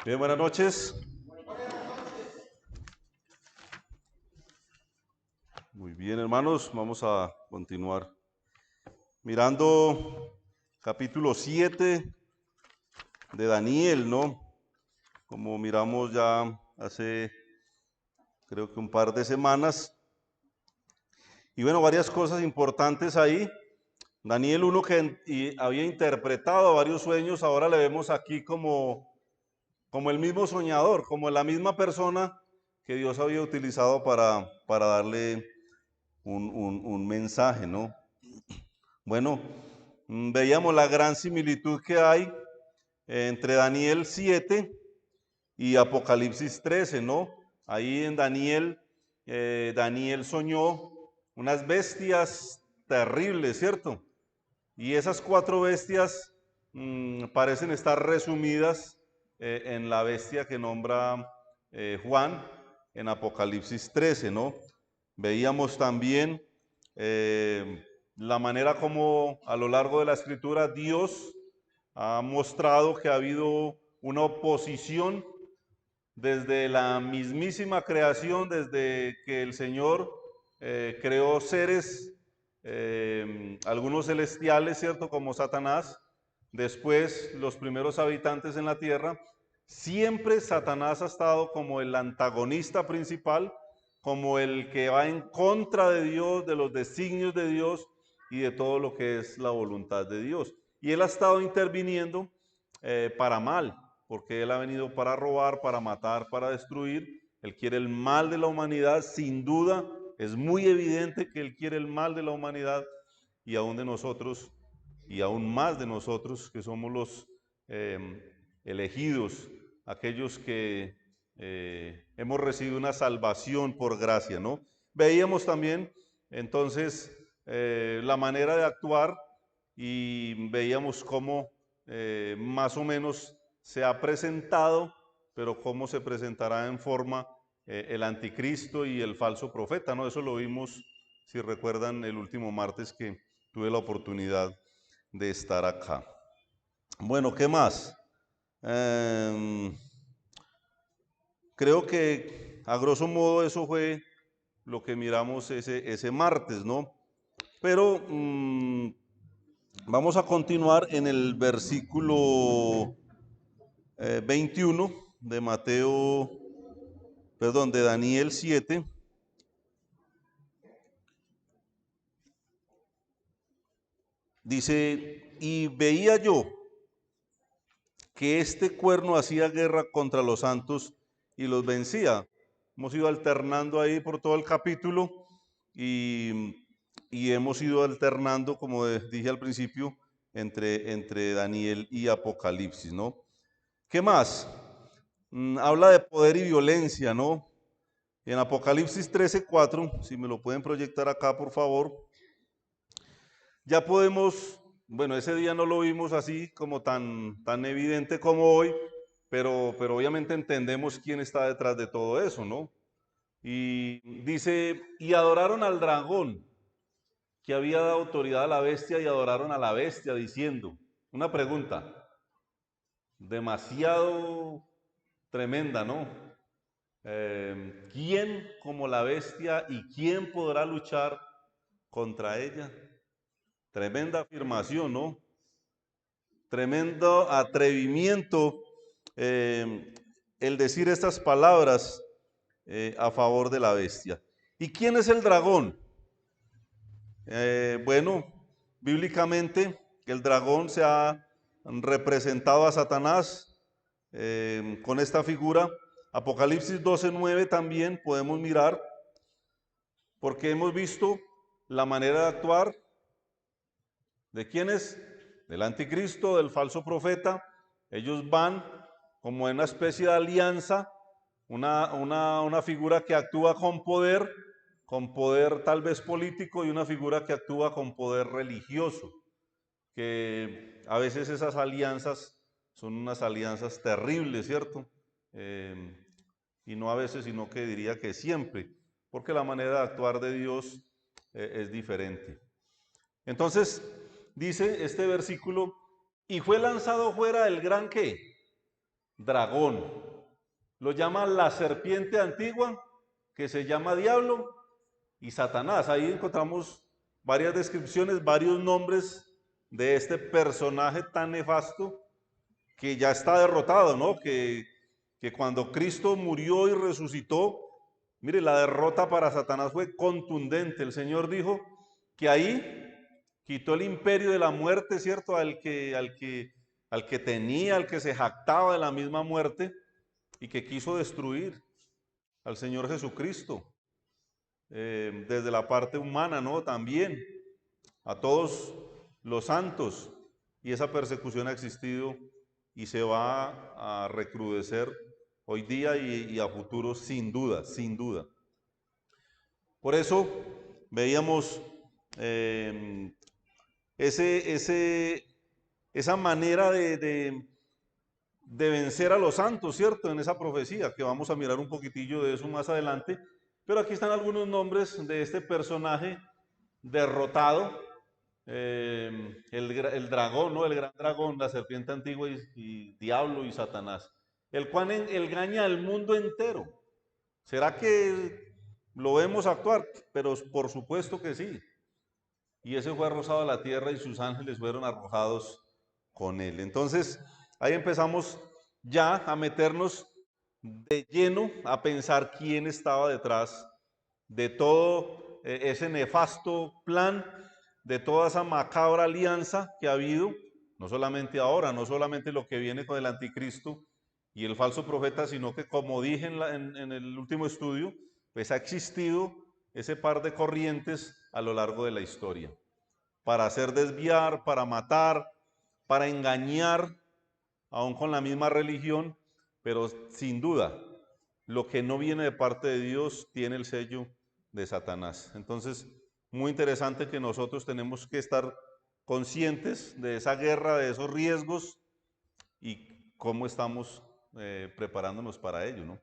Bien, buenas noches. Muy bien, hermanos, vamos a continuar mirando capítulo 7 de Daniel, ¿no? Como miramos ya hace, creo que un par de semanas. Y bueno, varias cosas importantes ahí. Daniel, uno que había interpretado varios sueños, ahora le vemos aquí como el mismo soñador, como la misma persona que Dios había utilizado para darle un mensaje, ¿no? Bueno, veíamos la gran similitud que hay entre Daniel 7 y Apocalipsis 13, ¿no? Ahí en Daniel, Daniel soñó unas bestias terribles, ¿cierto? Y esas 4 bestias parecen estar resumidas en la bestia que nombra Juan en Apocalipsis 13, ¿no? Veíamos también la manera como a lo largo de la escritura Dios ha mostrado que ha habido una oposición desde la mismísima creación, desde que el Señor creó seres, algunos celestiales, ¿cierto? Como Satanás, después los primeros habitantes en la tierra. Siempre Satanás ha estado como el antagonista principal, como el que va en contra de Dios, de los designios de Dios y de todo lo que es la voluntad de Dios. Y él ha estado interviniendo para mal, porque él ha venido para robar, para matar, para destruir. Él quiere el mal de la humanidad, sin duda. Es muy evidente que él quiere el mal de la humanidad y aún de nosotros, y aún más de nosotros, que somos los elegidos, aquellos que hemos recibido una salvación por gracia, ¿no? Veíamos también, entonces, la manera de actuar y veíamos cómo más o menos se ha presentado, pero cómo se presentará en forma el anticristo y el falso profeta, ¿no? Eso lo vimos, si recuerdan, el último martes que tuve la oportunidad de estar acá. Bueno, ¿qué más? Creo que a grosso modo eso fue lo que miramos ese martes, ¿no? Pero vamos a continuar en el versículo 21 de Mateo, perdón, de Daniel 7. Dice, y veía yo que este cuerno hacía guerra contra los santos y los vencía. Hemos ido alternando ahí por todo el capítulo y hemos ido alternando, como dije al principio, entre Daniel y Apocalipsis, ¿no? ¿Qué más? Habla de poder y violencia, ¿no? En Apocalipsis 13:4, si me lo pueden proyectar acá, por favor, ya podemos, bueno, ese día no lo vimos así como tan evidente como hoy, pero obviamente entendemos quién está detrás de todo eso, ¿no? Y dice, y adoraron al dragón, que había dado autoridad a la bestia, y adoraron a la bestia, diciendo, una pregunta, demasiado tremenda, ¿no? ¿Quién como la bestia y quién podrá luchar contra ella? Tremenda afirmación, ¿no? Tremendo atrevimiento el decir estas palabras a favor de la bestia. ¿Y quién es el dragón? Bueno, bíblicamente el dragón se ha representado a Satanás con esta figura. Apocalipsis 12:9 también podemos mirar, porque hemos visto la manera de actuar de quién es, del anticristo, del falso profeta. Ellos van como en una especie de alianza, una figura que actúa con poder tal vez político, y una figura que actúa con poder religioso, que a veces esas alianzas son unas alianzas terribles, ¿cierto? Y no a veces, sino que diría que siempre, porque la manera de actuar de Dios es diferente. Entonces, dice este versículo, y fue lanzado fuera el gran ¿qué? dragón. Lo llama la serpiente antigua, que se llama diablo, y Satanás. Ahí encontramos varias descripciones, varios nombres de este personaje tan nefasto que ya está derrotado, ¿no? Que cuando Cristo murió y resucitó, mire, la derrota para Satanás fue contundente. El Señor dijo que ahí quitó el imperio de la muerte, ¿cierto? Al que tenía, al que se jactaba de la misma muerte y que quiso destruir al Señor Jesucristo. Desde la parte humana, ¿no? También a todos los santos, y esa persecución ha existido y se va a recrudecer hoy día y a futuro sin duda, sin duda. Por eso veíamos eh, esa manera de vencer a los santos, ¿cierto? En esa profecía, que vamos a mirar un poquitillo de eso más adelante. Pero aquí están algunos nombres de este personaje derrotado, el dragón, ¿no? El gran dragón, la serpiente antigua y diablo y Satanás, el cual engaña al mundo entero. ¿Será que lo vemos actuar? Pero por supuesto que sí. Y ese fue arrojado a la tierra y sus ángeles fueron arrojados con él. Entonces, ahí empezamos ya a meternos de lleno a pensar quién estaba detrás de todo ese nefasto plan, de toda esa macabra alianza que ha habido, no solamente ahora, no solamente lo que viene con el anticristo y el falso profeta, sino que como dije en el último estudio, pues ha existido ese par de corrientes a lo largo de la historia, para hacer desviar, para matar, para engañar, aún con la misma religión, pero sin duda, lo que no viene de parte de Dios tiene el sello de Satanás. Entonces, muy interesante que nosotros tenemos que estar conscientes de esa guerra, de esos riesgos y cómo estamos preparándonos para ello, ¿no?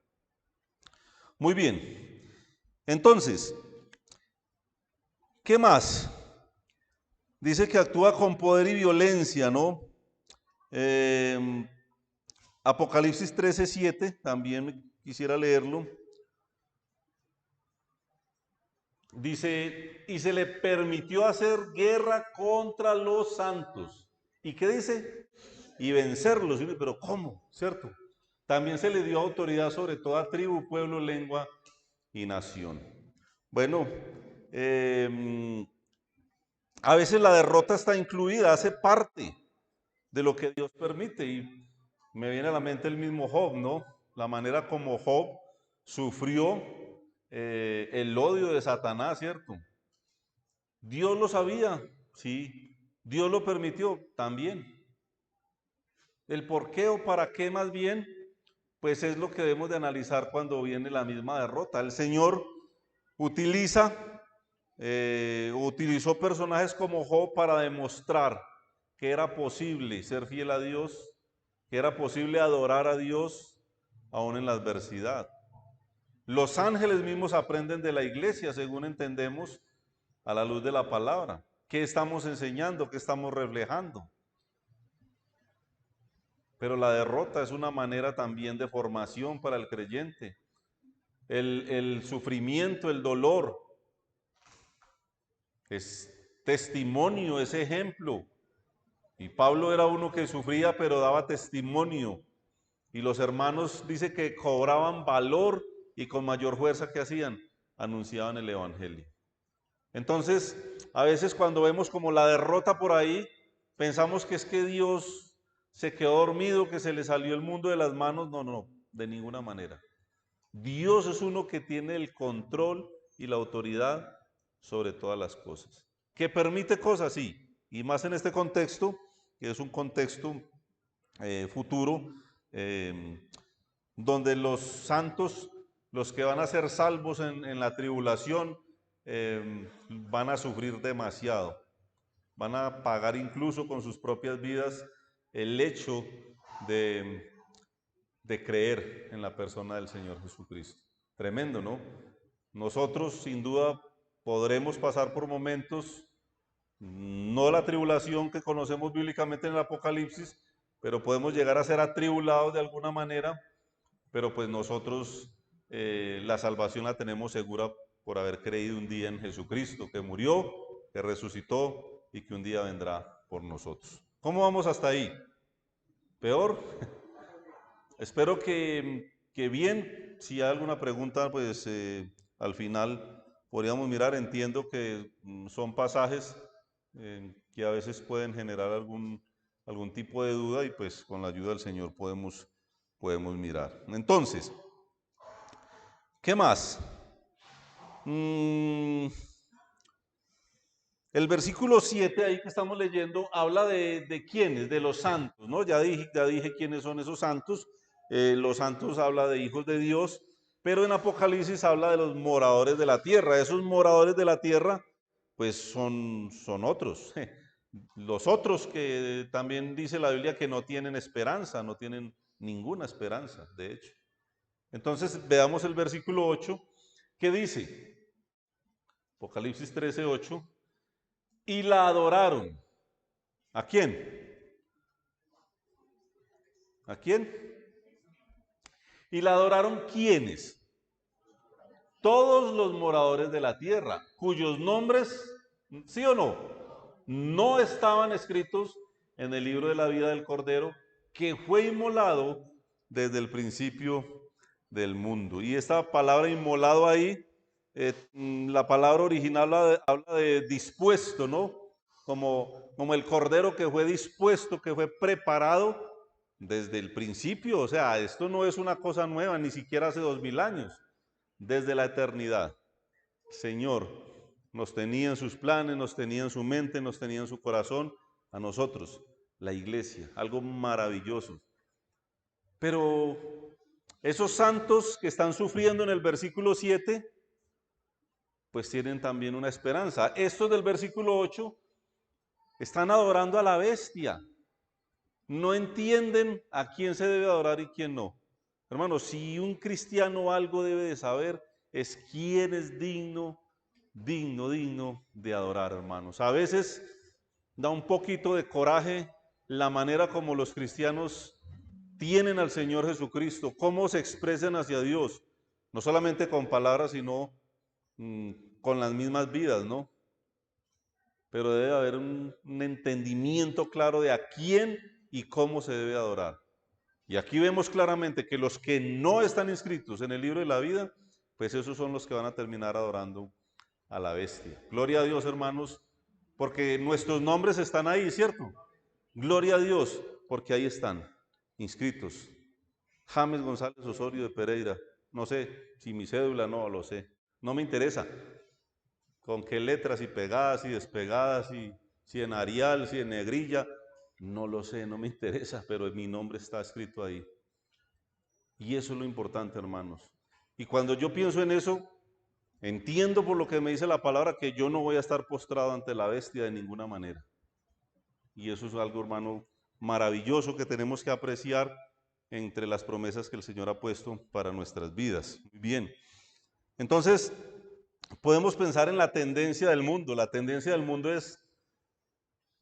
Muy bien. Entonces, ¿qué más? Dice que actúa con poder y violencia, ¿no? Apocalipsis 13:7, también quisiera leerlo. Dice, y se le permitió hacer guerra contra los santos. ¿Y qué dice? Y vencerlos. Pero ¿cómo? ¿Cierto? También se le dio autoridad sobre toda tribu, pueblo, lengua y nación. Bueno, a veces la derrota está incluida, hace parte de lo que Dios permite. Y me viene a la mente el mismo Job, ¿no? La manera como Job sufrió el odio de Satanás, ¿cierto? Dios lo sabía, sí. Dios lo permitió también. El por qué o para qué más bien, pues es lo que debemos de analizar cuando viene la misma derrota. El Señor utilizó personajes como Job para demostrar que era posible ser fiel a Dios, que era posible adorar a Dios aún en la adversidad. Los ángeles mismos aprenden de la iglesia, según entendemos, a la luz de la palabra. ¿Qué estamos enseñando? ¿Qué estamos reflejando? Pero la derrota es una manera también de formación para el creyente. El sufrimiento, el dolor, es testimonio, es ejemplo. Y Pablo era uno que sufría, pero daba testimonio. Y los hermanos dice que cobraban valor y con mayor fuerza que hacían, anunciaban el evangelio. Entonces, a veces cuando vemos como la derrota por ahí, pensamos que es que Dios se quedó dormido, que se le salió el mundo de las manos. No, no, de ninguna manera. Dios es uno que tiene el control y la autoridad sobre todas las cosas. ¿Que permite cosas? Sí. Y más en este contexto, que es un contexto futuro, donde los santos, los que van a ser salvos en la tribulación, van a sufrir demasiado. Van a pagar incluso con sus propias vidas el hecho de creer en la persona del Señor Jesucristo. Tremendo, ¿no? Nosotros sin duda podremos pasar por momentos, no la tribulación que conocemos bíblicamente en el Apocalipsis, pero podemos llegar a ser atribulados de alguna manera, pero pues nosotros la salvación la tenemos segura por haber creído un día en Jesucristo, que murió, que resucitó y que un día vendrá por nosotros. ¿Cómo vamos hasta ahí? ¿Peor? Espero que bien. Si hay alguna pregunta, pues al final podríamos mirar. Entiendo que son pasajes que a veces pueden generar algún tipo de duda y pues con la ayuda del Señor podemos mirar. Entonces, ¿qué más? El versículo 7 ahí que estamos leyendo habla de quiénes, de los santos, ¿no? Ya dije quiénes son esos santos. Los santos habla de hijos de Dios, pero en Apocalipsis habla de los moradores de la tierra. Esos moradores de la tierra, pues son otros. Los otros que también dice la Biblia que no tienen esperanza, no tienen ninguna esperanza, de hecho. Entonces veamos el versículo 8, que dice, Apocalipsis 13:8. Y la adoraron. ¿A quién? ¿A quién? Y la adoraron ¿quiénes? Todos los moradores de la tierra, cuyos nombres, ¿sí o no? No estaban escritos en el libro de la vida del Cordero, que fue inmolado desde el principio del mundo. Y esta palabra inmolado ahí, la palabra original habla de dispuesto, ¿no? Como el Cordero que fue dispuesto, que fue preparado desde el principio. O sea, esto no es una cosa nueva, ni siquiera hace 2000 años. Desde la eternidad, Señor nos tenía en sus planes, nos tenía en su mente, nos tenía en su corazón, a nosotros, la iglesia, algo maravilloso. Pero esos santos que están sufriendo en el versículo 7, pues tienen también una esperanza. Estos del versículo 8 están adorando a la bestia. No entienden a quién se debe adorar y quién no. Hermanos, si un cristiano algo debe de saber, es quién es digno de adorar, hermanos. A veces da un poquito de coraje la manera como los cristianos tienen al Señor Jesucristo, cómo se expresan hacia Dios, no solamente con palabras, sino con las mismas vidas, ¿no? Pero debe haber un entendimiento claro de a quién y cómo se debe adorar. Y aquí vemos claramente que los que no están inscritos en el libro de la vida, pues esos son los que van a terminar adorando a la bestia. Gloria a Dios, hermanos, porque nuestros nombres están ahí, ¿cierto? Gloria a Dios, porque ahí están, inscritos. James González Osorio de Pereira. No sé si mi cédula, no lo sé. No me interesa. Con qué letras y pegadas y despegadas y si en Arial, si en negrilla, no lo sé, no me interesa, pero mi nombre está escrito ahí. Y eso es lo importante, hermanos. Y cuando yo pienso en eso, entiendo por lo que me dice la palabra que yo no voy a estar postrado ante la bestia de ninguna manera. Y eso es algo, hermano, maravilloso que tenemos que apreciar entre las promesas que el Señor ha puesto para nuestras vidas. Muy bien. Entonces, podemos pensar en la tendencia del mundo. La tendencia del mundo es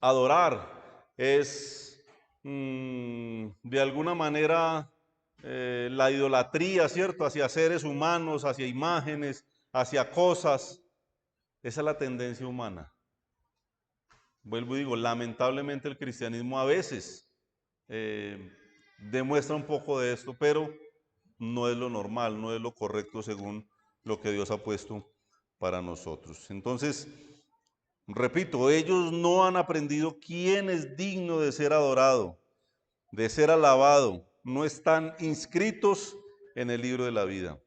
adorar, es de alguna manera la idolatría, ¿cierto? Hacia seres humanos, hacia imágenes, hacia cosas. Esa es la tendencia humana. Vuelvo y digo, lamentablemente el cristianismo a veces demuestra un poco de esto, pero no es lo normal, no es lo correcto según lo que Dios ha puesto para nosotros. Entonces, repito, ellos no han aprendido quién es digno de ser adorado, de ser alabado. No están inscritos en el libro de la vida.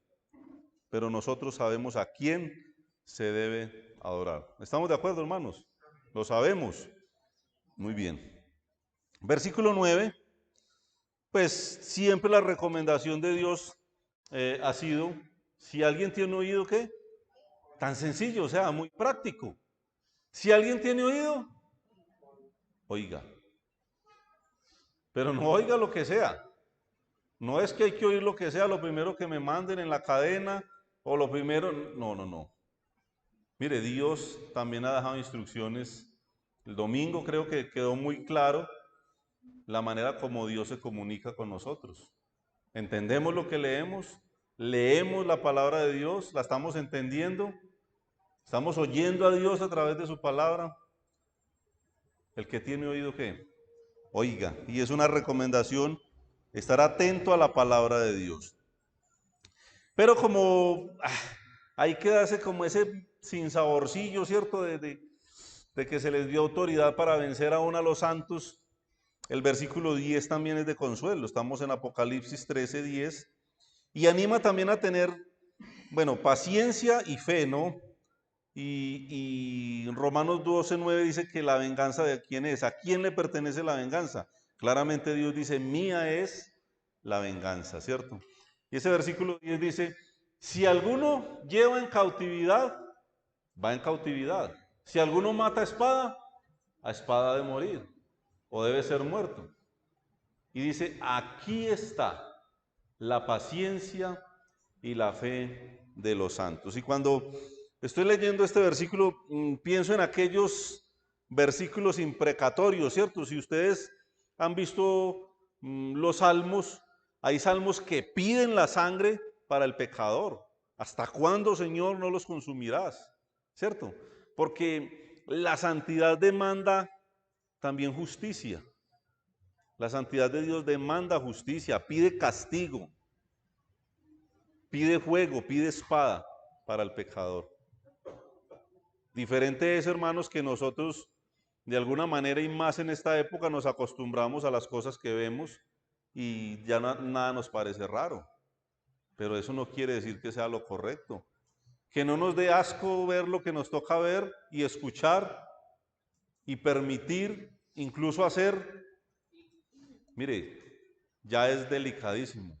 Pero nosotros sabemos a quién se debe adorar. ¿Estamos de acuerdo, hermanos? Lo sabemos. Muy bien. Versículo 9. Pues siempre la recomendación de Dios ha sido, si alguien tiene oído, ¿qué? Tan sencillo, o sea, muy práctico. Si alguien tiene oído, oiga. Pero no oiga lo que sea. No es que hay que oír lo que sea, lo primero que me manden en la cadena o lo primero, no. Mire, Dios también ha dejado instrucciones. El domingo creo que quedó muy claro la manera como Dios se comunica con nosotros. ¿Entendemos lo que leemos? ¿Leemos la palabra de Dios? ¿La estamos entendiendo? ¿Estamos oyendo a Dios a través de su palabra? El que tiene oído, ¿qué? Oiga. Y es una recomendación estar atento a la palabra de Dios. Pero como ahí quedase como ese sinsaborcillo, ¿cierto? De que se les dio autoridad para vencer aún a los santos. El versículo 10 también es de consuelo. Estamos en Apocalipsis 13:10. Y anima también a tener, bueno, paciencia y fe, ¿no? Y Romanos 12:9 dice que la venganza de quién es, a quién le pertenece la venganza. Claramente Dios dice, mía es la venganza, ¿cierto? Y ese versículo 10 dice, si alguno lleva en cautividad, va en cautividad. Si alguno mata a espada de morir, o debe ser muerto. Y dice, aquí está la paciencia y la fe de los santos. Y cuando estoy leyendo este versículo, pienso en aquellos versículos imprecatorios, ¿cierto? Si ustedes han visto los salmos, hay salmos que piden la sangre para el pecador. ¿Hasta cuándo, Señor, no los consumirás? ¿Cierto? Porque la santidad demanda también justicia. La santidad de Dios demanda justicia, pide castigo, pide fuego, pide espada para el pecador. Diferente es, hermanos, que nosotros de alguna manera y más en esta época nos acostumbramos a las cosas que vemos y ya nada nos parece raro. Pero eso no quiere decir que sea lo correcto. Que no nos dé asco ver lo que nos toca ver y escuchar y permitir, incluso hacer. Mire, ya es delicadísimo.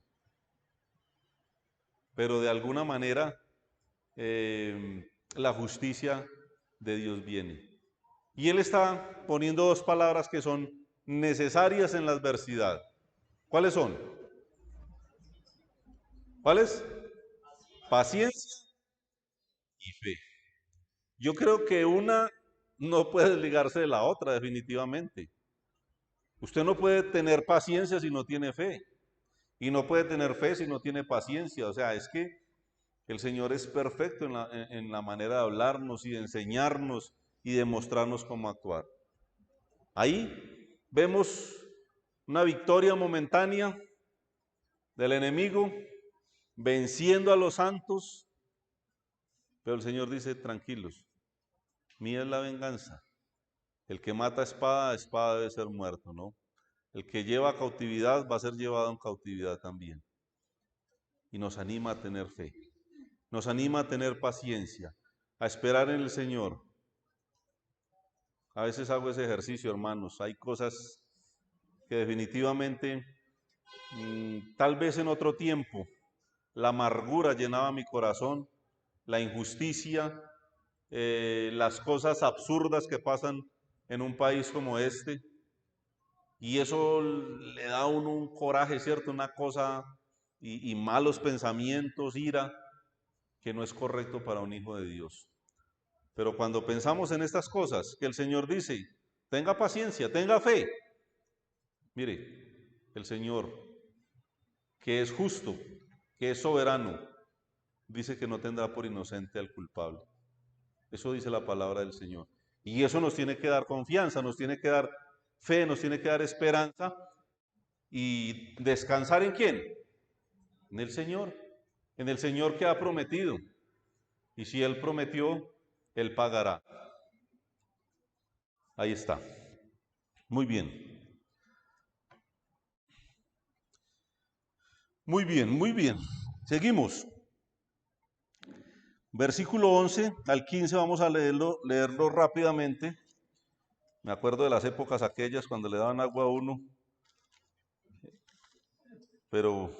Pero de alguna manera la justicia de Dios viene. Y Él está poniendo dos palabras que son necesarias en la adversidad. ¿Cuáles son? ¿Cuáles? Paciencia y fe. Yo creo que una no puede desligarse de la otra, definitivamente. Usted no puede tener paciencia si no tiene fe. Y no puede tener fe si no tiene paciencia. O sea, es que el Señor es perfecto en la manera de hablarnos y de enseñarnos y de mostrarnos cómo actuar. Ahí vemos una victoria momentánea del enemigo, venciendo a los santos, pero el Señor dice, tranquilos, mía es la venganza. El que mata a espada debe ser muerto, ¿no? El que lleva a cautividad va a ser llevado en cautividad también. Y nos anima a tener fe, nos anima a tener paciencia, a esperar en el Señor. A veces hago ese ejercicio, hermanos. Hay cosas que definitivamente, tal vez en otro tiempo, la amargura llenaba mi corazón, la injusticia, las cosas absurdas que pasan en un país como este. Y eso le da a uno un coraje, ¿cierto? Una cosa y malos pensamientos, ira, que no es correcto para un hijo de Dios. Pero cuando pensamos en estas cosas, que el Señor dice, tenga paciencia, tenga fe. Mire, el Señor, que es justo, que es soberano, dice que no tendrá por inocente al culpable. Eso dice la palabra del Señor. Y eso nos tiene que dar confianza, nos tiene que dar fe, nos tiene que dar esperanza y descansar ¿en quién? En el Señor que ha prometido. Y si Él prometió, Él pagará. Ahí está. Muy bien. Muy bien, muy bien. Seguimos. Versículo 11 al 15 vamos a leerlo rápidamente. Me acuerdo de las épocas aquellas cuando le daban agua a uno. Pero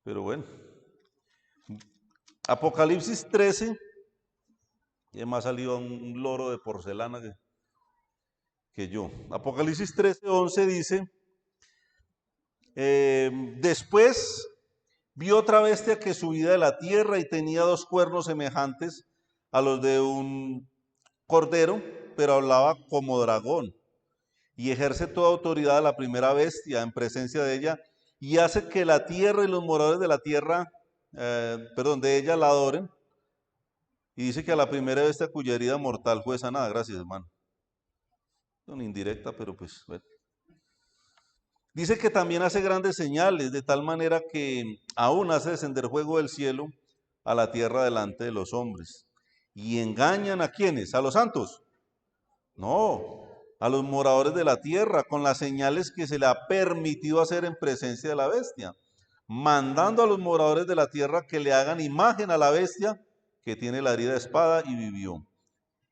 bueno. Apocalipsis 13. Y me ha salido un loro de porcelana que yo. Apocalipsis 13:11 dice, después vio otra bestia que subía de la tierra y tenía dos cuernos semejantes a los de un cordero, pero hablaba como dragón y ejerce toda autoridad a la primera bestia en presencia de ella y hace que la tierra y los moradores de la tierra, de ella la adoren. Y dice que a la primera bestia cuya herida mortal fue sanada. Gracias, hermano. Una indirecta, pero pues bueno. Dice que también hace grandes señales, de tal manera que aún hace descender fuego del cielo a la tierra delante de los hombres. ¿Y engañan a quiénes? ¿A los santos? No, a los moradores de la tierra, con las señales que se le ha permitido hacer en presencia de la bestia, mandando a los moradores de la tierra que le hagan imagen a la bestia que tiene la herida de espada y vivió.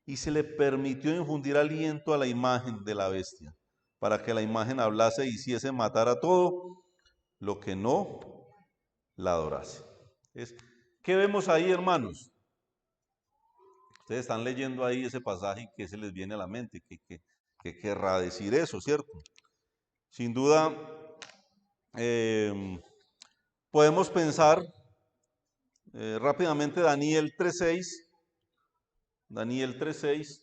Y se le permitió infundir aliento a la imagen de la bestia, para que la imagen hablase e hiciese matar a todo lo que no la adorase. ¿Qué vemos ahí, hermanos? Ustedes están leyendo ahí ese pasaje y ¿qué se les viene a la mente? ¿Qué querrá decir eso, cierto? Sin duda, podemos pensar rápidamente Daniel 3:6. Daniel 3:6.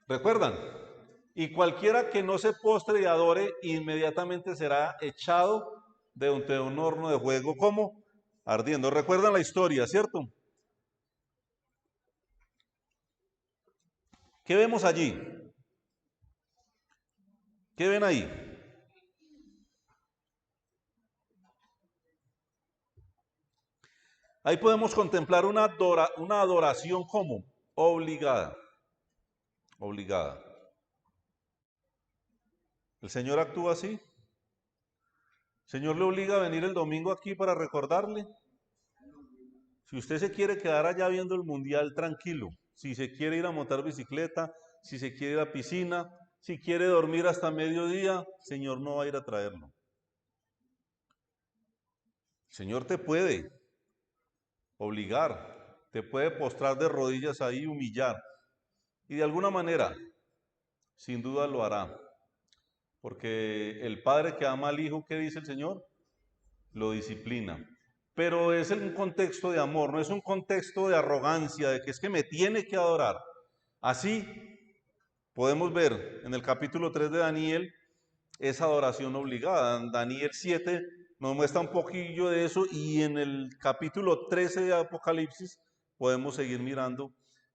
¿Recuerdan? Y cualquiera que no se postre y adore, inmediatamente será echado de un horno de fuego, ¿cómo? Ardiendo. ¿Recuerdan la historia, cierto? ¿Qué vemos allí? ¿Qué ven ahí? Ahí podemos contemplar una adoración como obligada. Obligada. ¿El Señor actúa así? ¿El Señor le obliga a venir el domingo aquí para recordarle? Si usted se quiere quedar allá viendo el mundial, tranquilo. Si se quiere ir a montar bicicleta, si se quiere ir a piscina, si quiere dormir hasta mediodía, el Señor no va a ir a traerlo. El Señor te puede obligar, te puede postrar de rodillas ahí, humillar. Y de alguna manera, sin duda lo hará. Porque el padre que ama al hijo, ¿qué dice el Señor? Lo disciplina. Pero es en un contexto de amor, no es un contexto de arrogancia, de que es que me tiene que adorar. Así podemos ver en el capítulo 3 de Daniel esa adoración obligada. Daniel 7 nos muestra un poquillo de eso y en el capítulo 13 de Apocalipsis podemos seguir mirando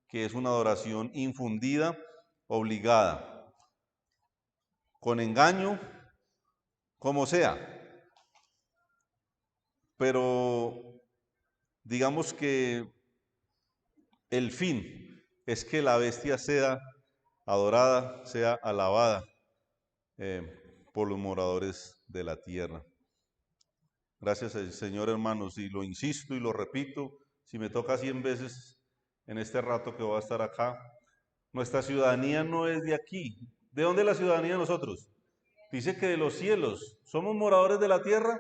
que es una adoración infundida, obligada, con engaño, como sea. Pero digamos que el fin es que la bestia sea adorada, sea alabada por los moradores de la tierra. Gracias al Señor, hermanos, y lo insisto y lo repito, si me toca 100 veces en este rato que voy a estar acá, nuestra ciudadanía no es de aquí. ¿De dónde es la ciudadanía de nosotros? Dice que de los cielos. ¿Somos moradores de la tierra?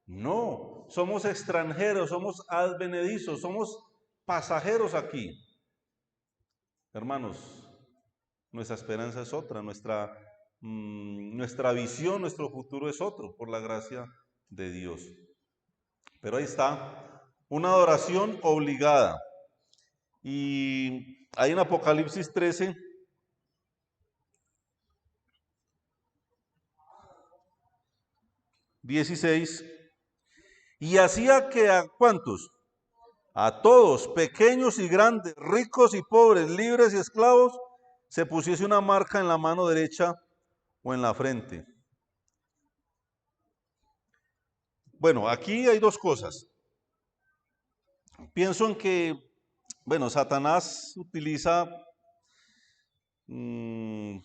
No, somos extranjeros, somos advenedizos, somos pasajeros aquí. Hermanos, nuestra esperanza es otra, nuestra visión, nuestro futuro es otro, por la gracia de Dios. Pero ahí está, una adoración obligada. Y hay en Apocalipsis 13, (16), y hacía que a ¿cuántos? A todos, pequeños y grandes, ricos y pobres, libres y esclavos, se pusiese una marca en la mano derecha o en la frente. Bueno, aquí hay dos cosas. Pienso en que, bueno, Satanás utiliza, puede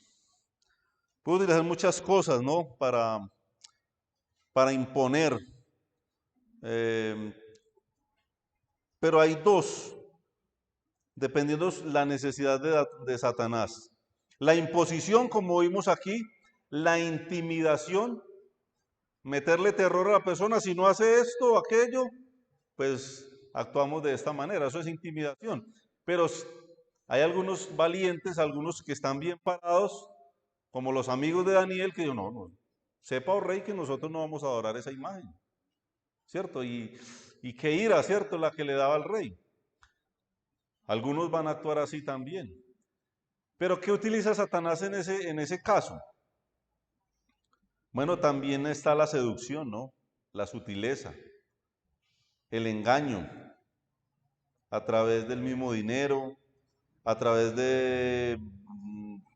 utilizar muchas cosas, ¿no? Para imponer. Pero hay dos, dependiendo la necesidad de Satanás. La imposición, como vimos aquí, la intimidación, meterle terror a la persona, si no hace esto o aquello, pues actuamos de esta manera, eso es intimidación. Pero hay algunos valientes, algunos que están bien parados, como los amigos de Daniel, que dijeron, no, sepa, oh rey, que nosotros no vamos a adorar esa imagen, ¿cierto? Y qué ira, ¿cierto?, la que le daba al rey. Algunos van a actuar así también. Pero ¿qué utiliza Satanás en ese caso? Bueno, también está la seducción, ¿no? La sutileza, el engaño, a través del mismo dinero, a través de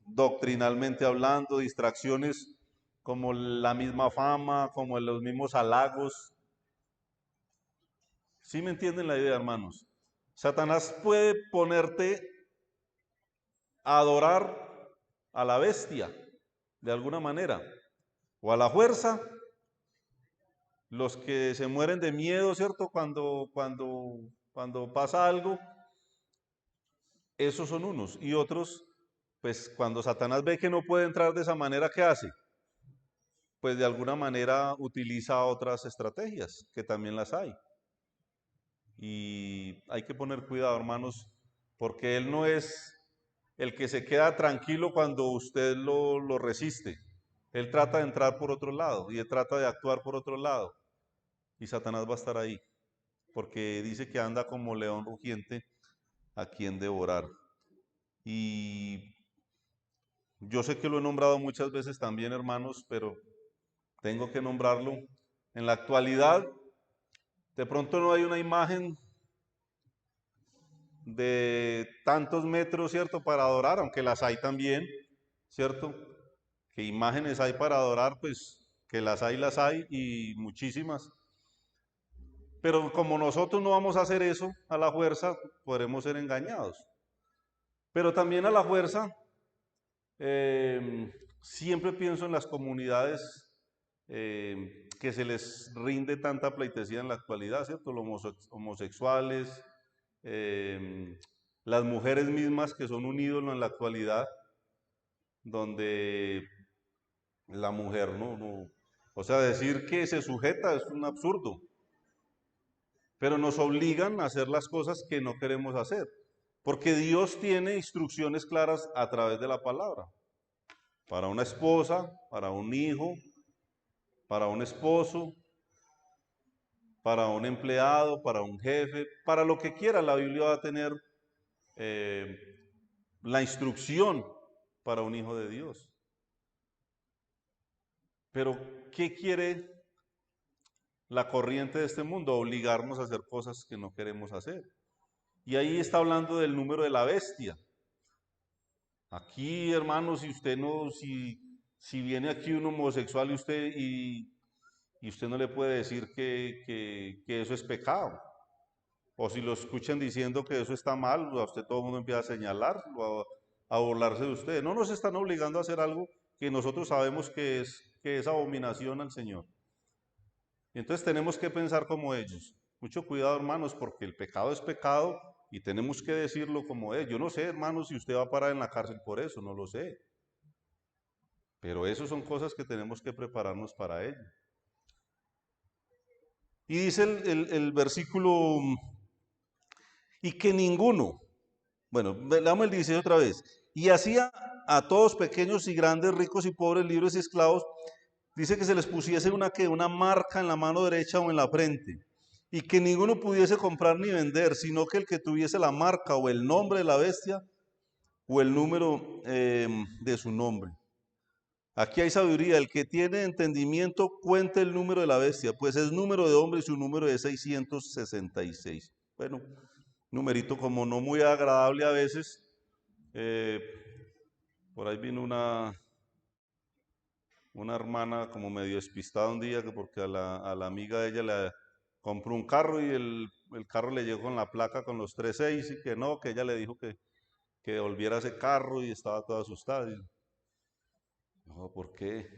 doctrinalmente hablando, distracciones como la misma fama, como los mismos halagos. ¿Sí me entienden la idea, hermanos? Satanás puede ponerte a adorar a la bestia, de alguna manera, o a la fuerza, los que se mueren de miedo, ¿cierto? Cuando pasa algo, esos son unos. Y otros, pues cuando Satanás ve que no puede entrar de esa manera, ¿qué hace? Pues de alguna manera utiliza otras estrategias, que también las hay. Y hay que poner cuidado, hermanos, porque Él no es el que se queda tranquilo cuando usted lo resiste. Él trata de entrar por otro lado y él trata de actuar por otro lado. Y Satanás va a estar ahí, porque dice que anda como león rugiente a quien devorar. Y yo sé que lo he nombrado muchas veces también, hermanos, pero tengo que nombrarlo. En la actualidad, de pronto no hay una imagen de tantos metros, ¿cierto?, para adorar, aunque las hay también, ¿cierto? Que imágenes hay para adorar, pues que las hay y muchísimas. Pero como nosotros no vamos a hacer eso a la fuerza, podremos ser engañados. Pero también a la fuerza, siempre pienso en las comunidades que se les rinde tanta pleitesía en la actualidad, ¿cierto? Los homosexuales, las mujeres mismas que son un ídolo en la actualidad, donde la mujer o sea, decir que se sujeta es un absurdo, pero nos obligan a hacer las cosas que no queremos hacer, porque Dios tiene instrucciones claras a través de la palabra, para una esposa, para un hijo, para un esposo, para un empleado, para un jefe, para lo que quiera. La Biblia va a tener eh, la instrucción para un hijo de Dios. Pero, ¿qué quiere la corriente de este mundo? Obligarnos a hacer cosas que no queremos hacer. Y ahí está hablando del número de la bestia. Aquí, hermanos, si usted no, si viene aquí un homosexual y usted no le puede decir que eso es pecado. O si lo escuchan diciendo que eso está mal, a usted todo el mundo empieza a señalarlo, a burlarse de usted. No nos están obligando a hacer algo que nosotros sabemos que es abominación al Señor. Y entonces tenemos que pensar como ellos. Mucho cuidado, hermanos, porque el pecado es pecado y tenemos que decirlo como es. Yo no sé, hermanos, si usted va a parar en la cárcel por eso, no lo sé. Pero eso son cosas que tenemos que prepararnos para ello. Y dice el versículo, y que ninguno, bueno, leamos el 16 otra vez, y hacía a todos pequeños y grandes, ricos y pobres, libres y esclavos, dice que se les pusiese una marca en la mano derecha o en la frente, y que ninguno pudiese comprar ni vender, sino que el que tuviese la marca o el nombre de la bestia o el número de su nombre. Aquí hay sabiduría, el que tiene entendimiento cuente el número de la bestia, pues es número de hombre y su número es 666. Bueno, numerito como no muy agradable a veces. eh, por ahí vino una hermana como medio despistada un día, que porque a la amiga de ella le compró un carro y el carro le llegó con la placa con los 36 y que no, que ella le dijo que devolviera ese carro y estaba toda asustada. Y, no, ¿por qué?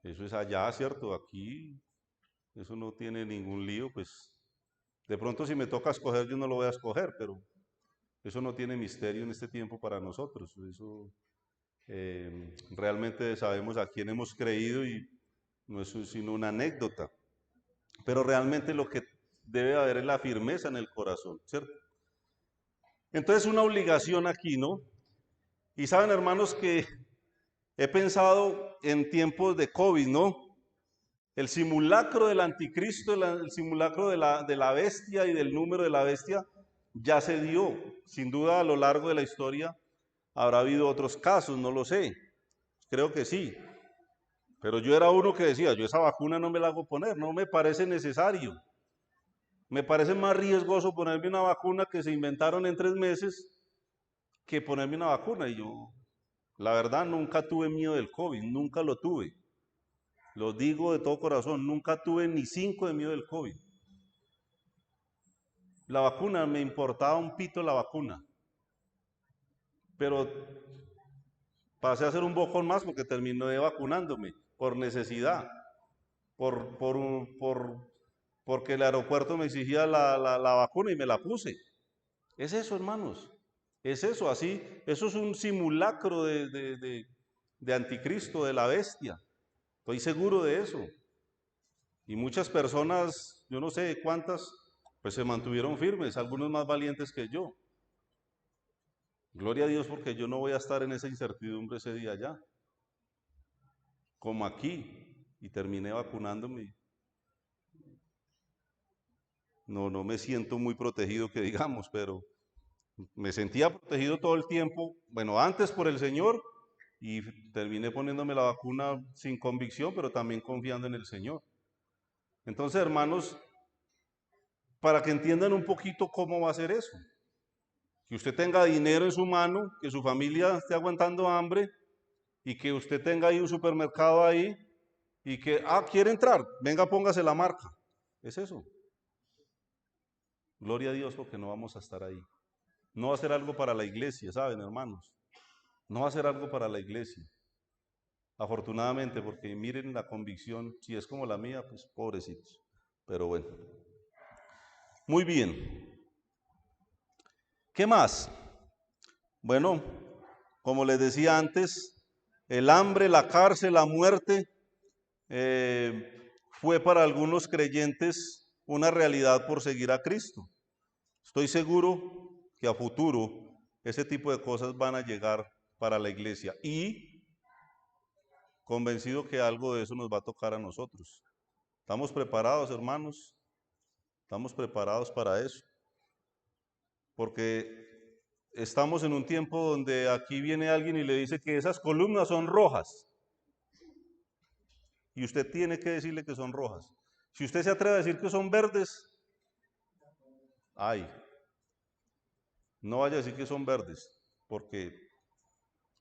Eso es allá, ¿cierto? Aquí eso no tiene ningún lío, pues de pronto si me toca escoger yo no lo voy a escoger, pero eso no tiene misterio en este tiempo para nosotros. Eso realmente sabemos a quién hemos creído y no es sino una anécdota. Pero realmente lo que debe haber es la firmeza en el corazón, ¿cierto? Entonces una obligación aquí, ¿no? Y saben, hermanos, que he pensado en tiempos de COVID, ¿no? El simulacro del anticristo, el simulacro de la bestia y del número de la bestia, ya se dio. Sin duda a lo largo de la historia habrá habido otros casos, no lo sé. Creo que sí. Pero yo era uno que decía, yo esa vacuna no me la hago poner, no me parece necesario. Me parece más riesgoso ponerme una vacuna que se inventaron en 3 meses que ponerme una vacuna. Y yo, la verdad, nunca tuve miedo del COVID, nunca lo tuve. Lo digo de todo corazón, nunca tuve ni 5 de miedo del COVID. La vacuna, me importaba un pito la vacuna. Pero pasé a ser un bocón más porque terminé vacunándome por necesidad, porque el aeropuerto me exigía la vacuna y me la puse. Es eso, hermanos. Es eso, así. Eso es un simulacro de anticristo, de la bestia. Estoy seguro de eso. Y muchas personas, yo no sé cuántas, pues se mantuvieron firmes, algunos más valientes que yo. Gloria a Dios porque yo no voy a estar en esa incertidumbre ese día allá, como aquí, y terminé vacunándome. No me siento muy protegido que digamos, pero me sentía protegido todo el tiempo, bueno, antes por el Señor, y terminé poniéndome la vacuna sin convicción, pero también confiando en el Señor. Entonces, hermanos, para que entiendan un poquito cómo va a ser eso, que usted tenga dinero en su mano, que su familia esté aguantando hambre y que usted tenga ahí un supermercado ahí y que, quiere entrar, venga, póngase la marca. Es eso. Gloria a Dios porque no vamos a estar ahí. No va a ser algo para la iglesia, ¿saben, hermanos? No va a ser algo para la iglesia. Afortunadamente, porque miren la convicción, si es como la mía, pues pobrecitos. Pero bueno. Muy bien. ¿Qué más? Bueno, como les decía antes, el hambre, la cárcel, la muerte, fue para algunos creyentes una realidad por seguir a Cristo. Estoy seguro que a futuro ese tipo de cosas van a llegar para la iglesia y convencido que algo de eso nos va a tocar a nosotros. ¿Estamos preparados, hermanos? ¿Estamos preparados para eso? Porque estamos en un tiempo donde aquí viene alguien y le dice que esas columnas son rojas. Y usted tiene que decirle que son rojas. Si usted se atreve a decir que son verdes, no vaya a decir que son verdes, porque,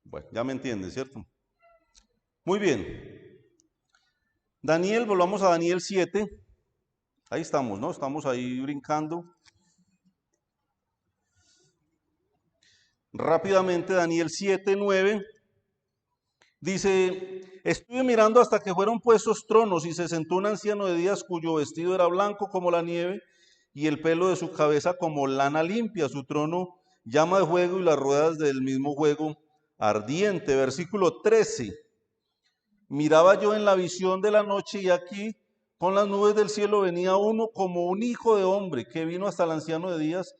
bueno, ya me entiende, ¿cierto? Muy bien. Daniel, volvamos a Daniel 7. Ahí estamos, ¿no? Estamos ahí brincando. Rápidamente, Daniel 7:9. Dice, estuve mirando hasta que fueron puestos tronos y se sentó un anciano de días cuyo vestido era blanco como la nieve y el pelo de su cabeza como lana limpia, su trono llama de fuego y las ruedas del mismo fuego ardiente. Versículo 13. Miraba yo en la visión de la noche y aquí con las nubes del cielo venía uno como un hijo de hombre que vino hasta el anciano de días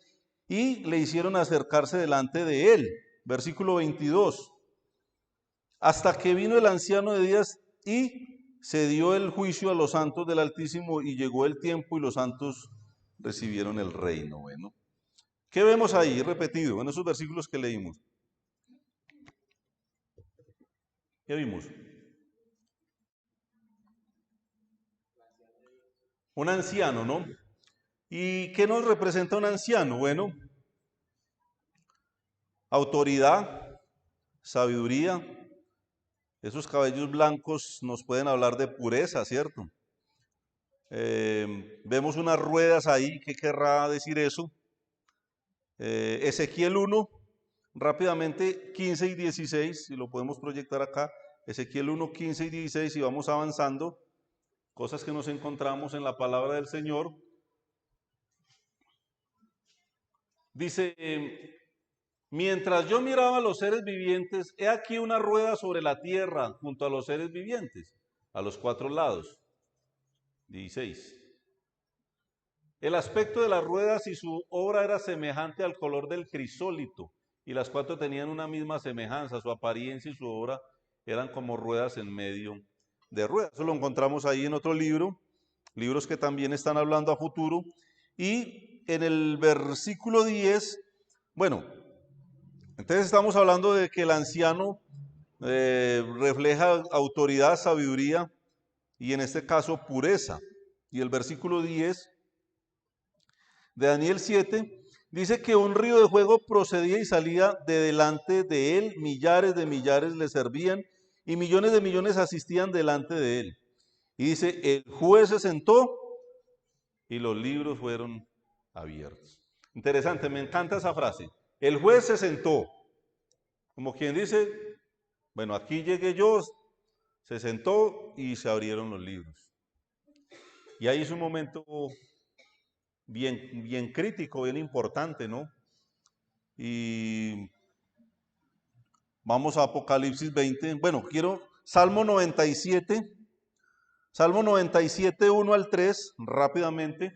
y le hicieron acercarse delante de él. Versículo 22. Hasta que vino el anciano de días y se dio el juicio a los santos del Altísimo y llegó el tiempo y los santos recibieron el reino. Bueno, ¿qué vemos ahí repetido en esos versículos que leímos? ¿Qué vimos? Un anciano, ¿no? ¿Y qué nos representa un anciano? Bueno, autoridad, sabiduría. Esos cabellos blancos nos pueden hablar de pureza, ¿cierto? Vemos unas ruedas ahí, ¿qué querrá decir eso? Ezequiel 1, rápidamente 15 y 16, si lo podemos proyectar acá. Ezequiel 1, 15 y 16, y vamos avanzando. Cosas que nos encontramos en la palabra del Señor. Dice, mientras yo miraba a los seres vivientes, he aquí una rueda sobre la tierra junto a los seres vivientes, a los 4 lados. 16. El aspecto de las ruedas y su obra era semejante al color del crisólito, y las 4 tenían una misma semejanza, su apariencia y su obra eran como ruedas en medio de ruedas. Eso lo encontramos ahí en otro libro, libros que también están hablando a futuro, y en el versículo 10, bueno, entonces estamos hablando de que el anciano refleja autoridad, sabiduría y en este caso pureza. Y el versículo 10 de Daniel 7 dice que un río de fuego procedía y salía de delante de él, millares de millares le servían y millones de millones asistían delante de él. Y dice, el juez se sentó y los libros fueron abiertos. Interesante, me encanta esa frase. El juez se sentó, como quien dice, bueno, aquí llegué yo, se sentó y se abrieron los libros. Y ahí es un momento bien crítico, bien importante, ¿no? Y vamos a Apocalipsis 20. Bueno, Salmo 97, 1 al 3, rápidamente,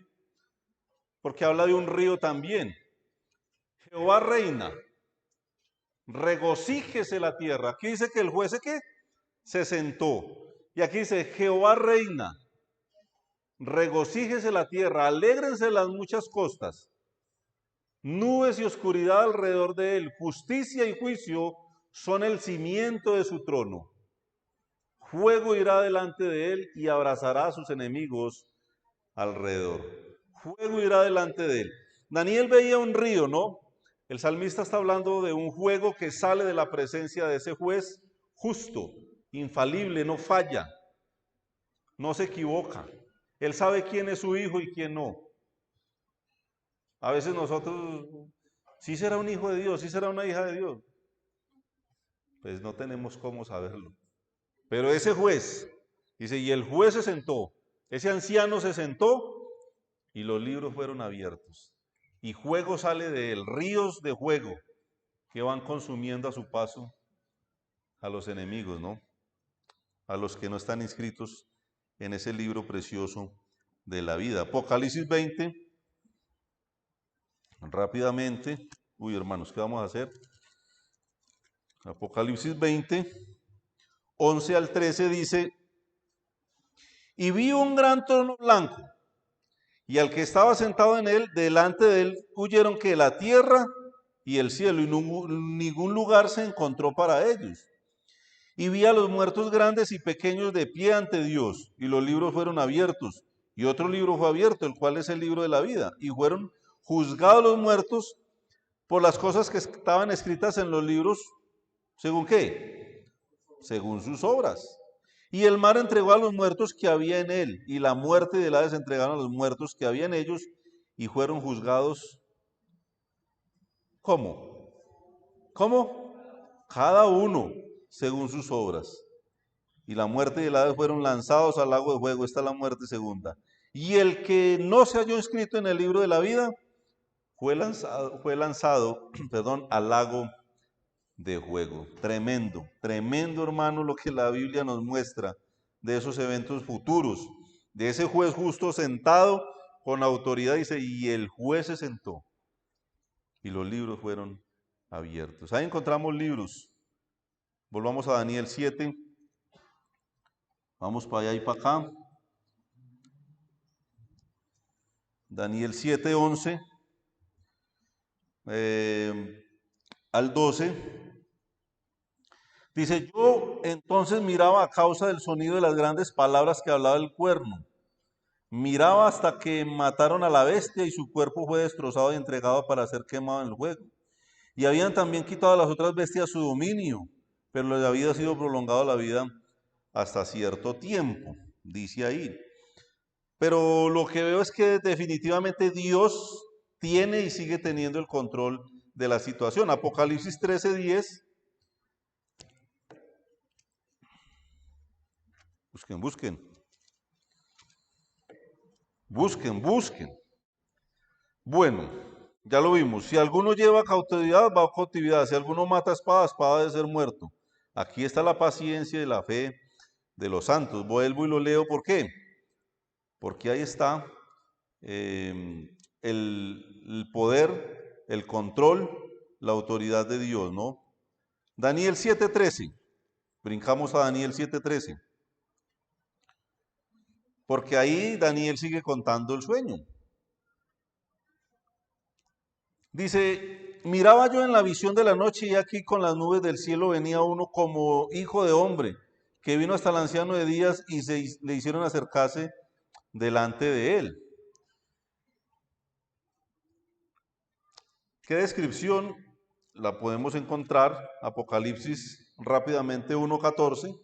porque habla de un río también. Jehová reina, regocíjese la tierra. Aquí dice que el juez ¿qué? Se sentó. Y aquí dice, Jehová reina, regocíjese la tierra, alégrense las muchas costas. Nubes y oscuridad alrededor de él, justicia y juicio son el cimiento de su trono. Fuego irá delante de él y abrazará a sus enemigos alrededor. Fuego irá delante de él. Daniel veía un río, ¿no? El salmista está hablando de un fuego que sale de la presencia de ese juez justo, infalible, no falla, no se equivoca. Él sabe quién es su hijo y quién no. A veces nosotros, ¿sí será un hijo de Dios? ¿Sí será una hija de Dios? Pues no tenemos cómo saberlo. Pero ese juez, dice, y el juez se sentó, ese anciano se sentó y los libros fueron abiertos. Y fuego sale de él, ríos de fuego que van consumiendo a su paso a los enemigos, ¿no? A los que no están inscritos en ese libro precioso de la vida. Apocalipsis 20, rápidamente. Uy, hermanos, ¿qué vamos a hacer? Apocalipsis 20, 11 al 13 dice, y vi un gran trono blanco, y al que estaba sentado en él, delante de él huyeron que la tierra y el cielo, y ningún lugar se encontró para ellos. Y vi a los muertos grandes y pequeños de pie ante Dios, y los libros fueron abiertos, y otro libro fue abierto, el cual es el libro de la vida, y fueron juzgados los muertos por las cosas que estaban escritas en los libros, ¿según qué? Según sus obras. Y el mar entregó a los muertos que había en él, y la muerte y el Hades entregaron a los muertos que había en ellos, y fueron juzgados, ¿cómo? ¿Cómo? Cada uno según sus obras. Y la muerte y el Hades fueron lanzados al lago de fuego. Esta es la muerte segunda. Y el que no se halló inscrito en el libro de la vida fue lanzado perdón, al lago de fuego. Tremendo, tremendo, hermano, lo que la Biblia nos muestra de esos eventos futuros, de ese juez justo sentado con autoridad, dice, y el juez se sentó y los libros fueron abiertos. Ahí encontramos libros. Volvamos a Daniel 7. Vamos para allá y para acá. Daniel 7, 11 al 12. Dice, yo entonces miraba a causa del sonido de las grandes palabras que hablaba el cuerno. Miraba hasta que mataron a la bestia y su cuerpo fue destrozado y entregado para ser quemado en el fuego. Y habían también quitado a las otras bestias su dominio, pero les había sido prolongado la vida hasta cierto tiempo, dice ahí. Pero lo que veo es que definitivamente Dios tiene y sigue teniendo el control de la situación. Apocalipsis 13:10. Busquen. Bueno, ya lo vimos. Si alguno lleva cautividad, va a cautividad. Si alguno mata espada, espada de ser muerto. Aquí está la paciencia y la fe de los santos. Vuelvo y lo leo. ¿Por qué? Porque ahí está el poder, el control, la autoridad de Dios, ¿no? Daniel 7:13. Brincamos a Daniel 7:13. Porque ahí Daniel sigue contando el sueño. Dice, miraba yo en la visión de la noche y aquí con las nubes del cielo venía uno como hijo de hombre, que vino hasta el anciano de días y le hicieron acercarse delante de él. ¿Qué descripción la podemos encontrar? Apocalipsis rápidamente 1:14.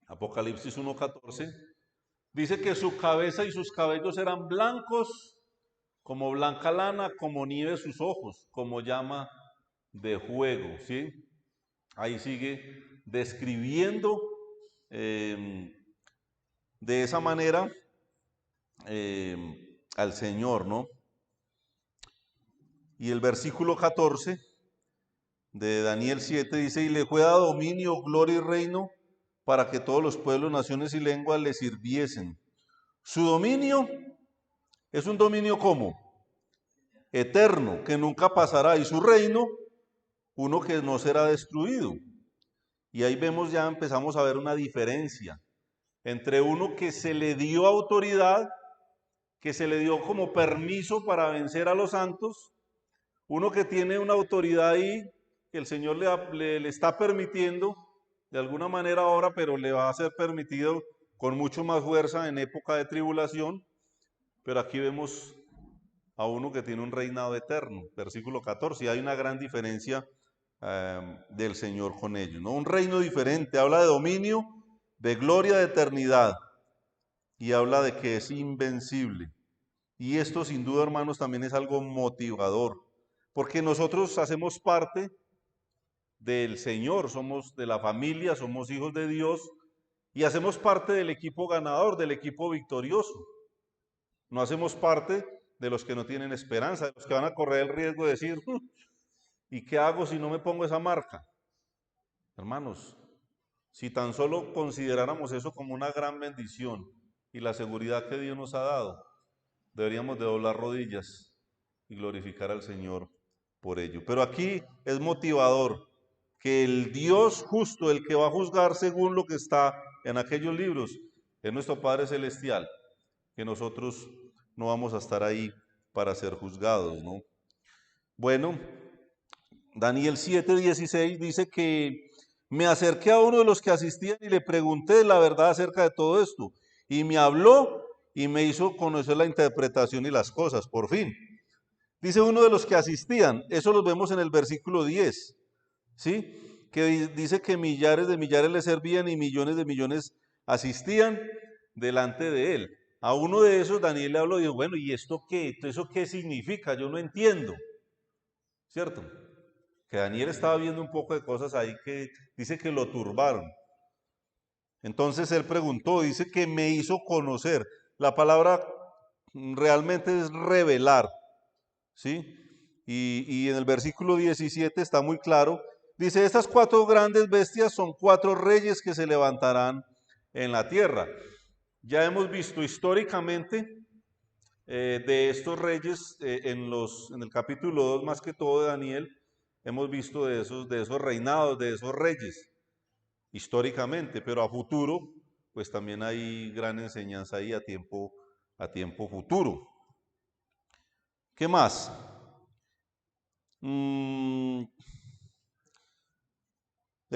Apocalipsis 1:14. Dice que su cabeza y sus cabellos eran blancos como blanca lana, como nieve sus ojos, como llama de fuego, ¿sí? Ahí sigue describiendo de esa manera al Señor, ¿no? Y el versículo 14 de Daniel 7 dice, y le fue dado dominio, gloria y reino para que todos los pueblos, naciones y lenguas le sirviesen. Su dominio es un dominio ¿cómo? Eterno, que nunca pasará, y su reino, uno que no será destruido. Y ahí vemos ya, empezamos a ver una diferencia entre uno que se le dio autoridad, que se le dio como permiso para vencer a los santos, uno que tiene una autoridad ahí, que el Señor le está permitiendo, de alguna manera ahora, pero le va a ser permitido con mucho más fuerza en época de tribulación, pero aquí vemos a uno que tiene un reinado eterno, versículo 14, y hay una gran diferencia del Señor con ellos, ¿no? Un reino diferente, habla de dominio, de gloria, de eternidad, y habla de que es invencible. Y esto sin duda, hermanos, también es algo motivador, porque nosotros hacemos parte del Señor, somos de la familia, somos hijos de Dios, y hacemos parte del equipo ganador, del equipo victorioso. No hacemos parte de los que no tienen esperanza, de los que van a correr el riesgo de decir, ¿y qué hago si no me pongo esa marca? Hermanos, si tan solo consideráramos eso como una gran bendición y la seguridad que Dios nos ha dado, deberíamos de doblar rodillas y glorificar al Señor por ello. Pero aquí es motivador que el Dios justo, el que va a juzgar según lo que está en aquellos libros, es nuestro Padre Celestial, que nosotros no vamos a estar ahí para ser juzgados, ¿no? Bueno, Daniel 7:16 dice que me acerqué a uno de los que asistían y le pregunté la verdad acerca de todo esto. Y me habló y me hizo conocer la interpretación y las cosas, por fin. Dice uno de los que asistían, eso lo vemos en el versículo 10, ¿sí? Que dice que millares de millares le servían y millones de millones asistían delante de él. A uno de esos Daniel le habló y dijo, bueno, ¿y esto qué? ¿Eso qué significa? Yo no entiendo, ¿cierto? Que Daniel estaba viendo un poco de cosas ahí que dice que lo turbaron. Entonces él preguntó, dice que me hizo conocer. La palabra realmente es revelar, ¿sí? Y en el versículo 17 está muy claro. Dice, estas 4 grandes bestias son 4 reyes que se levantarán en la tierra. Ya hemos visto históricamente de estos reyes en el capítulo 2 más que todo de Daniel, hemos visto de esos reinados, de esos reyes, históricamente, pero a futuro, pues también hay gran enseñanza ahí a tiempo futuro. ¿Qué más? El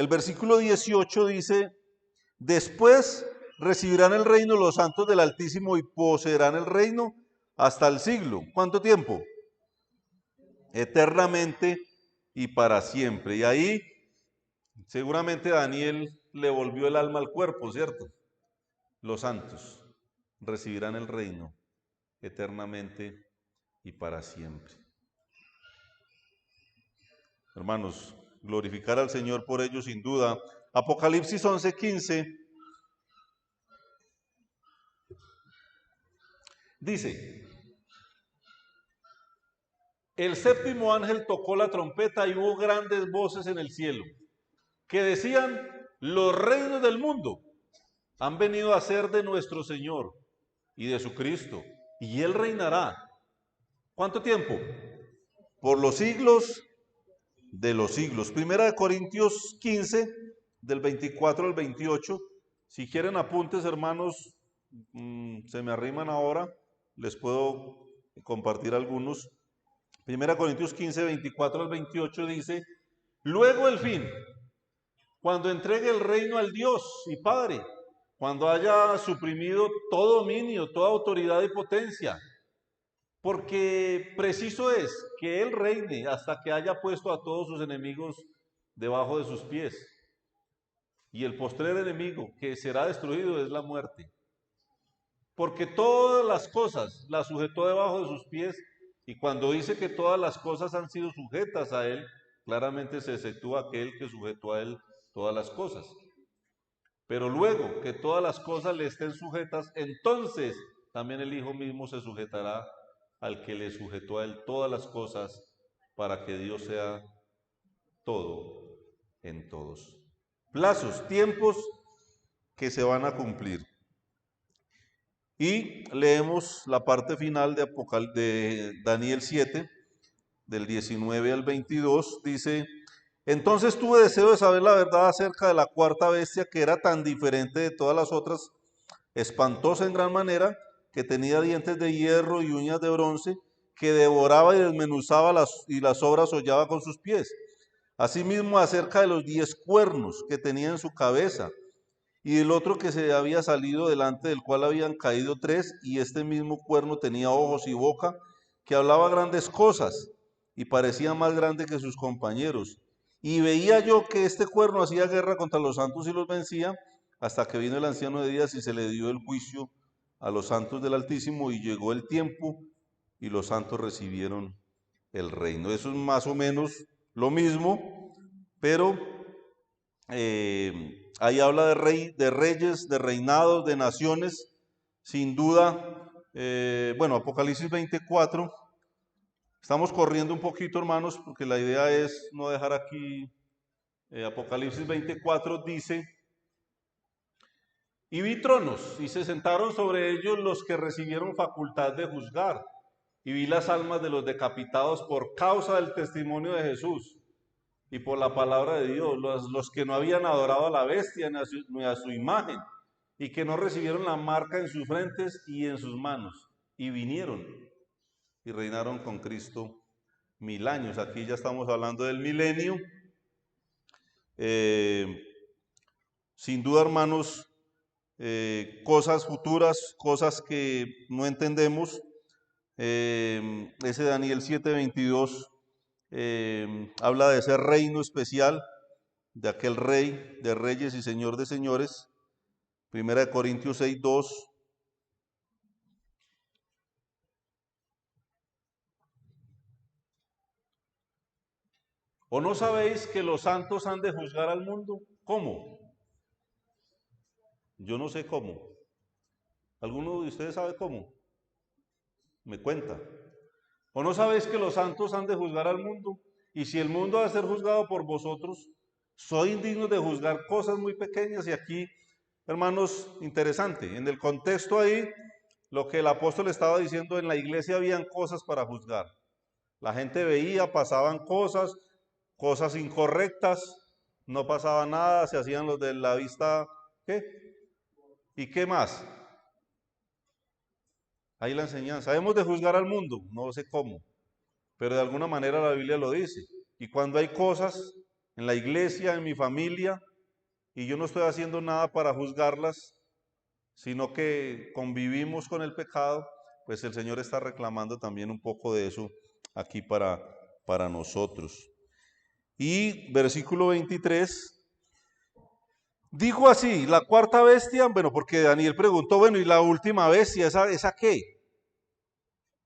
versículo 18 dice, después recibirán el reino los santos del Altísimo y poseerán el reino hasta el siglo. ¿Cuánto tiempo? Eternamente y para siempre. Y ahí seguramente Daniel le volvió el alma al cuerpo, ¿cierto? Los santos recibirán el reino eternamente y para siempre. Hermanos, glorificar al Señor por ello sin duda. Apocalipsis 11:15 dice, el séptimo ángel tocó la trompeta y hubo grandes voces en el cielo que decían, los reinos del mundo han venido a ser de nuestro Señor y de su Cristo, y Él reinará. ¿Cuánto tiempo? Por los siglos de los siglos. Primera de Corintios 15, del 24 al 28. Si quieren apuntes, hermanos, se me arriman ahora. les puedo compartir algunos. 1 Corintios 15, 24 al 28 dice, luego el fin, cuando entregue el reino al Dios y Padre, cuando haya suprimido todo dominio, toda autoridad y potencia, porque preciso es que Él reine hasta que haya puesto a todos sus enemigos debajo de sus pies. Y el postrer enemigo que será destruido es la muerte. Porque todas las cosas las sujetó debajo de sus pies, y cuando dice que todas las cosas han sido sujetas a Él, claramente se exceptúa aquel que sujetó a Él todas las cosas. Pero luego que todas las cosas le estén sujetas, entonces también el Hijo mismo se sujetará al que le sujetó a Él todas las cosas, para que Dios sea todo en todos. Plazos, tiempos que se van a cumplir. Y leemos la parte final de Daniel 7, del 19 al 22, dice, entonces tuve deseo de saber la verdad acerca de la cuarta bestia, que era tan diferente de todas las otras, espantosa en gran manera, que tenía dientes de hierro y uñas de bronce, que devoraba y desmenuzaba y las obras hollaba con sus pies. Asimismo acerca de los 10 cuernos que tenía en su cabeza, y el otro que se había salido delante del cual habían caído 3, y este mismo cuerno tenía ojos y boca, que hablaba grandes cosas, y parecía más grande que sus compañeros. Y veía yo que este cuerno hacía guerra contra los santos y los vencía, hasta que vino el anciano de días y se le dio el juicio a los santos del Altísimo, y llegó el tiempo, y los santos recibieron el reino. Eso es más o menos lo mismo, pero ahí habla de reyes, de reinados, de naciones, sin duda. Bueno, Apocalipsis 24. Estamos corriendo un poquito, hermanos, porque la idea es no dejar aquí. Apocalipsis 24 dice, y vi tronos, y se sentaron sobre ellos los que recibieron facultad de juzgar, y vi las almas de los decapitados por causa del testimonio de Jesús y por la palabra de Dios, los que no habían adorado a la bestia ni a su imagen, y que no recibieron la marca en sus frentes y en sus manos, y vinieron y reinaron con Cristo 1000 años. Aquí ya estamos hablando del milenio. Sin duda, hermanos, cosas futuras, cosas que no entendemos. Ese Daniel 7:22 habla de ese reino especial, de aquel rey de reyes y señor de señores. 1 Corintios 6:2. ¿O no sabéis que los santos han de juzgar al mundo? ¿Cómo? Yo no sé cómo. ¿Alguno de ustedes sabe cómo? Me cuenta. ¿O no sabéis que los santos han de juzgar al mundo? Y si el mundo ha de ser juzgado por vosotros, sois indignos de juzgar cosas muy pequeñas. Y aquí, hermanos, interesante. En el contexto ahí, lo que el apóstol estaba diciendo, en la iglesia habían cosas para juzgar. La gente veía, pasaban cosas incorrectas, no pasaba nada, se hacían los de la vista, ¿qué? ¿Y qué más? Ahí la enseñanza. Hemos de juzgar al mundo, no sé cómo, pero de alguna manera la Biblia lo dice. Y cuando hay cosas en la iglesia, en mi familia, y yo no estoy haciendo nada para juzgarlas, sino que convivimos con el pecado, pues el Señor está reclamando también un poco de eso aquí para nosotros. Y versículo 23, dijo así, la cuarta bestia, bueno, porque Daniel preguntó, bueno, ¿y la última bestia, esa qué?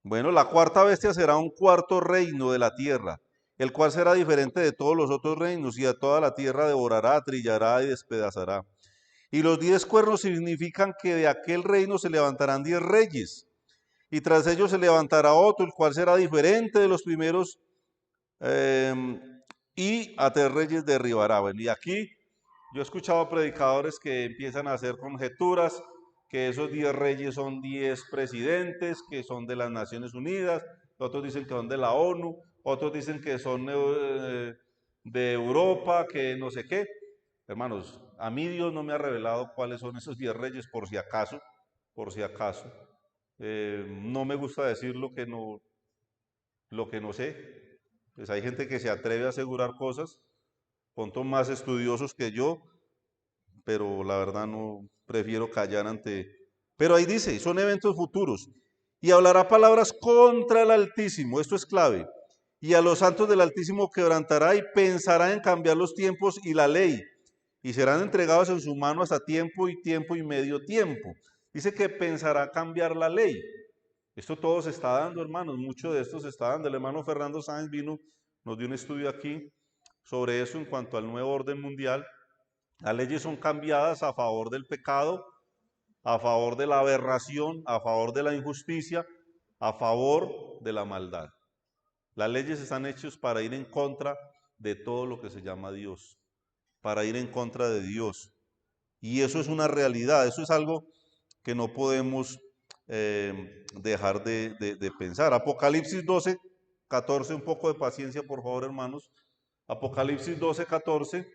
Bueno, la cuarta bestia será un cuarto reino de la tierra, el cual será diferente de todos los otros reinos, y a toda la tierra devorará, trillará y despedazará. Y los 10 cuernos significan que de aquel reino se levantarán 10 reyes, y tras ellos se levantará otro, el cual será diferente de los primeros, y a 3 reyes derribará. Bueno, y aquí yo he escuchado predicadores que empiezan a hacer conjeturas, que esos 10 reyes son 10 presidentes, que son de las Naciones Unidas, otros dicen que son de la ONU, otros dicen que son de Europa, que no sé qué. Hermanos, a mí Dios no me ha revelado cuáles son esos 10 reyes, por si acaso, por si acaso. No me gusta decir lo que no sé. Pues hay gente que se atreve a asegurar cosas, puntos más estudiosos que yo, pero la verdad no prefiero callar ante... Pero ahí dice, son eventos futuros. Y hablará palabras contra el Altísimo, esto es clave. Y a los santos del Altísimo quebrantará y pensará en cambiar los tiempos y la ley. Y serán entregados en su mano hasta tiempo y medio tiempo. Dice que pensará cambiar la ley. Esto todo se está dando, hermanos, mucho de esto se está dando. El hermano Fernando Sáenz vino, nos dio un estudio aquí sobre eso en cuanto al nuevo orden mundial. Las leyes son cambiadas a favor del pecado, a favor de la aberración, a favor de la injusticia, a favor de la maldad. Las leyes están hechas para ir en contra de todo lo que se llama Dios, para ir en contra de Dios. Y eso es una realidad, eso es algo que no podemos dejar de pensar. Apocalipsis 12, 14, un poco de paciencia, por favor, hermanos. Apocalipsis 12, 14.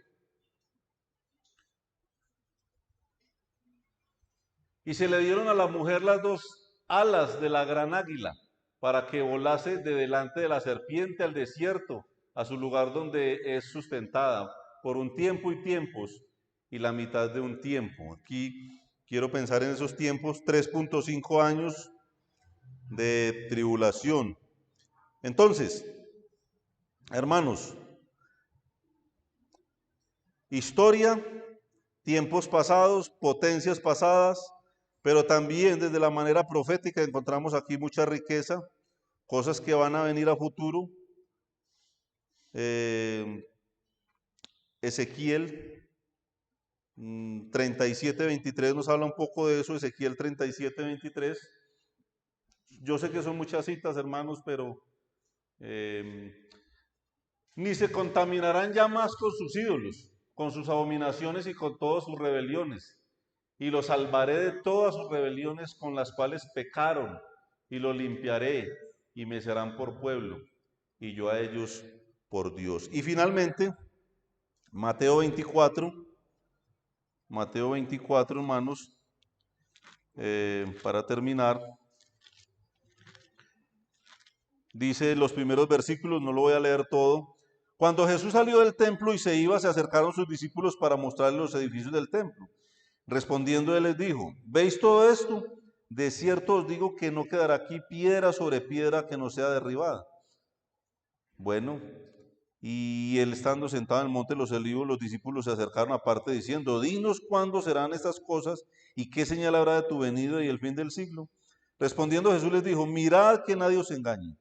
Y se le dieron a la mujer las dos alas de la gran águila para que volase de delante de la serpiente al desierto, a su lugar donde es sustentada, por un tiempo y tiempos, y la mitad de un tiempo. Aquí quiero pensar en esos tiempos, 3.5 años de tribulación. Entonces, hermanos, historia, tiempos pasados, potencias pasadas, pero también desde la manera profética encontramos aquí mucha riqueza, cosas que van a venir a futuro. Ezequiel 37:23 nos habla un poco de eso, Ezequiel 37:23. Yo sé que son muchas citas, hermanos, pero ni se contaminarán ya más con sus ídolos, con sus abominaciones y con todas sus rebeliones. Y los salvaré de todas sus rebeliones con las cuales pecaron, y los limpiaré, y me serán por pueblo, y yo a ellos por Dios. Y finalmente, Mateo 24, hermanos, para terminar, dice los primeros versículos, no lo voy a leer todo. Cuando Jesús salió del templo y se iba, se acercaron sus discípulos para mostrarle los edificios del templo. Respondiendo él les dijo, ¿veis todo esto? De cierto os digo que no quedará aquí piedra sobre piedra que no sea derribada. Bueno, y él estando sentado en el monte de los olivos, los discípulos se acercaron aparte diciendo, dinos cuándo serán estas cosas y qué señal habrá de tu venida y el fin del siglo. Respondiendo Jesús les dijo, mirad que nadie os engañe,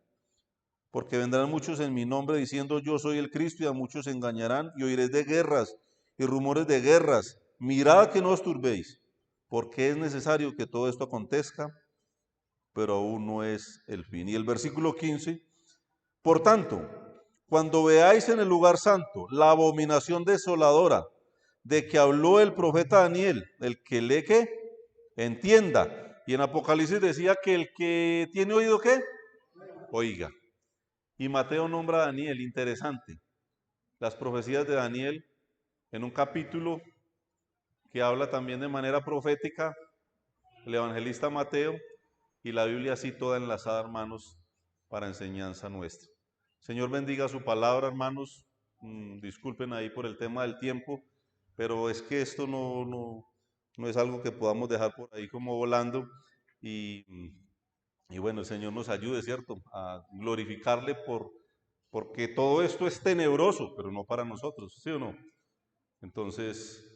porque vendrán muchos en mi nombre diciendo yo soy el Cristo y a muchos se engañarán y oiréis de guerras y rumores de guerras. Mirad que no os turbéis, porque es necesario que todo esto acontezca, pero aún no es el fin. Y el versículo 15, por tanto, cuando veáis en el lugar santo la abominación desoladora de que habló el profeta Daniel, el que lee que entienda. Y en Apocalipsis decía que el que tiene oído que oiga. Y Mateo nombra a Daniel, interesante. Las profecías de Daniel en un capítulo que habla también de manera profética, el evangelista Mateo, y la Biblia así toda enlazada, hermanos, para enseñanza nuestra. Señor bendiga su palabra, hermanos. Disculpen ahí por el tema del tiempo, pero es que esto no es algo que podamos dejar por ahí como volando. Y, y bueno, el Señor nos ayude, ¿cierto? A glorificarle porque todo esto es tenebroso, pero no para nosotros, ¿sí o no? Entonces,